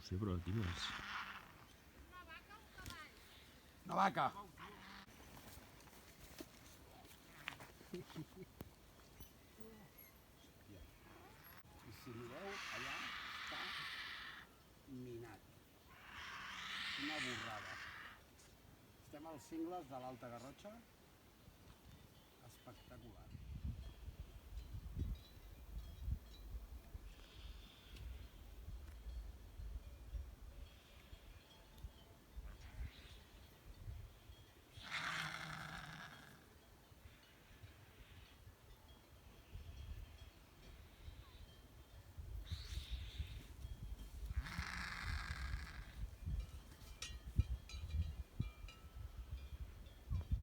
ho sé, però quin és? Una vaca. I si mireu, allà està minat. Una borrada. Estem als cingles de l'Alta Garrotxa. Espectacular.